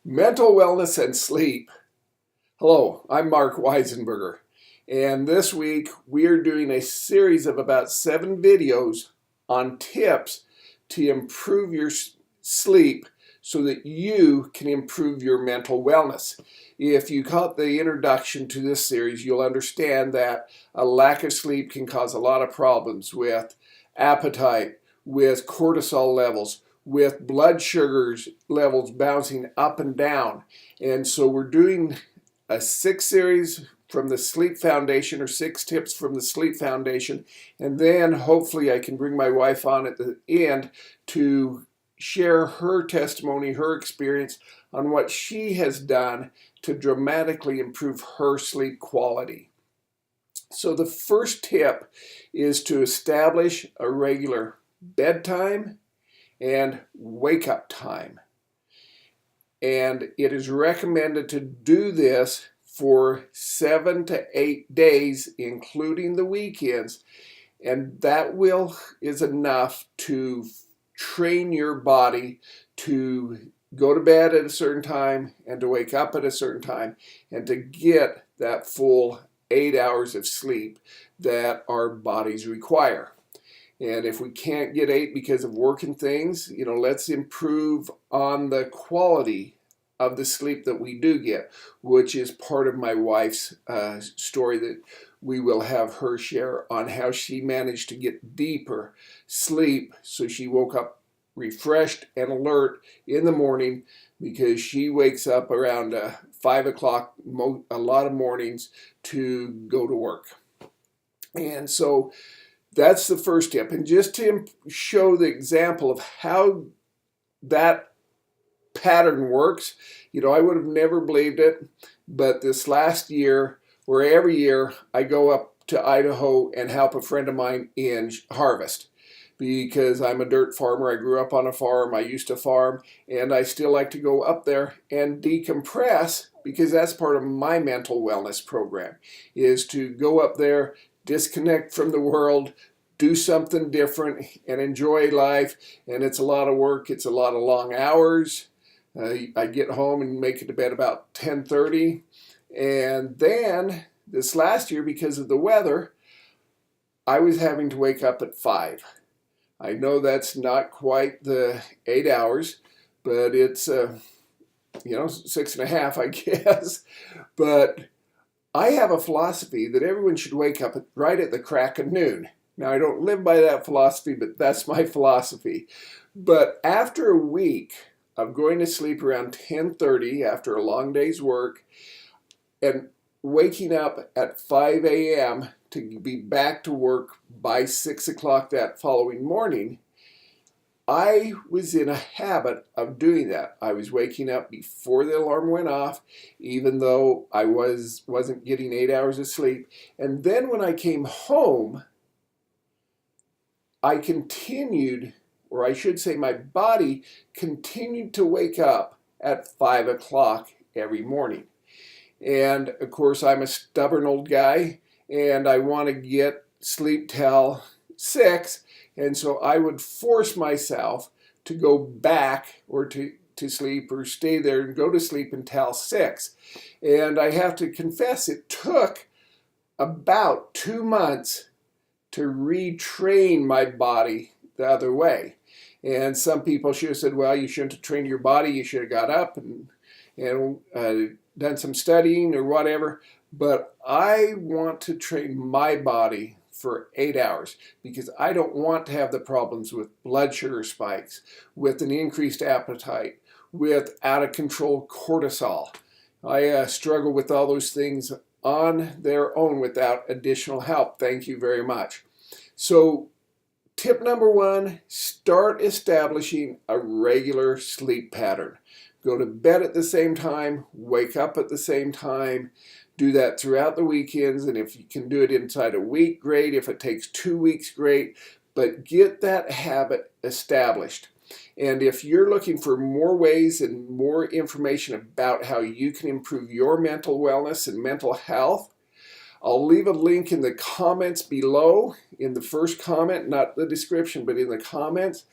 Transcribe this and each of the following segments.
Mental wellness and sleep. Hello, I'm Mark Weisenburger, and this week we are doing a series of about 7 videos on tips to improve your sleep so that you can improve your mental wellness. If you caught the introduction to this series, you'll understand that a lack of sleep can cause a lot of problems with appetite, with cortisol levels, with blood sugars levels bouncing up and down. And so we're doing a 6 series from the Sleep Foundation, or 6 tips from the Sleep Foundation. And then hopefully I can bring my wife on at the end to share her testimony, her experience on what she has done to dramatically improve her sleep quality. So the first tip is to establish a regular bedtime and wake up time. And it is recommended to do this for 7 to 8 days, including the weekends. And that is enough to train your body to go to bed at a certain time and to wake up at a certain time and to get that full 8 hours of sleep that our bodies require. And if we can't get 8 because of working things, let's improve on the quality of the sleep that we do get, which is part of my wife's story that we will have her share on how she managed to get deeper sleep so she woke up refreshed and alert in the morning, because she wakes up around 5 o'clock a lot of mornings to go to work. And so that's the first tip. And just to show the example of how that pattern works, I would have never believed it, but this last year, or every year, I go up to Idaho and help a friend of mine in harvest, because I'm a dirt farmer. I grew up on a farm. I used to farm, and I still like to go up there and decompress, because that's part of my mental wellness program, is to go up there, disconnect from the world, do something different, and enjoy life. And it's a lot of work. It's a lot of long hours. I get home and make it to bed about 10:30. And then this last year, because of the weather, I was having to wake up at 5. I know that's not quite the 8 hours, but it's 6.5, I guess. But I have a philosophy that everyone should wake up right at the crack of noon. Now, I don't live by that philosophy, but that's my philosophy. But after a week of going to sleep around 10:30 after a long day's work and waking up at 5 a.m. to be back to work by 6 o'clock that following morning, I was in a habit of doing that. I was waking up before the alarm went off, even though I wasn't getting 8 hours of sleep. And then when I came home, I continued, or I should say my body continued to wake up at 5 o'clock every morning. And of course, I'm a stubborn old guy, and I want to get sleep till 6. And so I would force myself to go back or to sleep, or stay there and go to sleep until 6. And I have to confess, it took about 2 months to retrain my body the other way. And some people should have said, well, you shouldn't have trained your body. You should have got up and done some studying or whatever. But I want to train my body for 8 hours, because I don't want to have the problems with blood sugar spikes, with an increased appetite, with out of control cortisol. I struggle with all those things on their own without additional help. Thank you very much. So tip number 1, start establishing a regular sleep pattern. Go to bed at the same time, wake up at the same time. Do that throughout the weekends, and if you can do it inside a week, great. If it takes 2 weeks, great. But get that habit established. And if you're looking for more ways and more information about how you can improve your mental wellness and mental health, I'll leave a link in the comments below, in the first comment, not the description, but in the comments.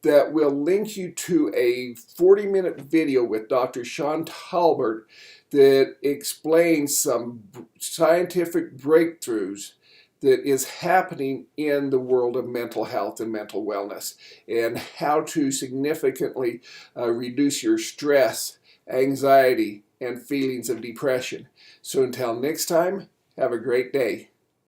that will link you to a 40-minute video with Dr. Sean Talbert that explains some scientific breakthroughs that is happening in the world of mental health and mental wellness, and how to significantly reduce your stress, anxiety, and feelings of depression. So until next time, have a great day.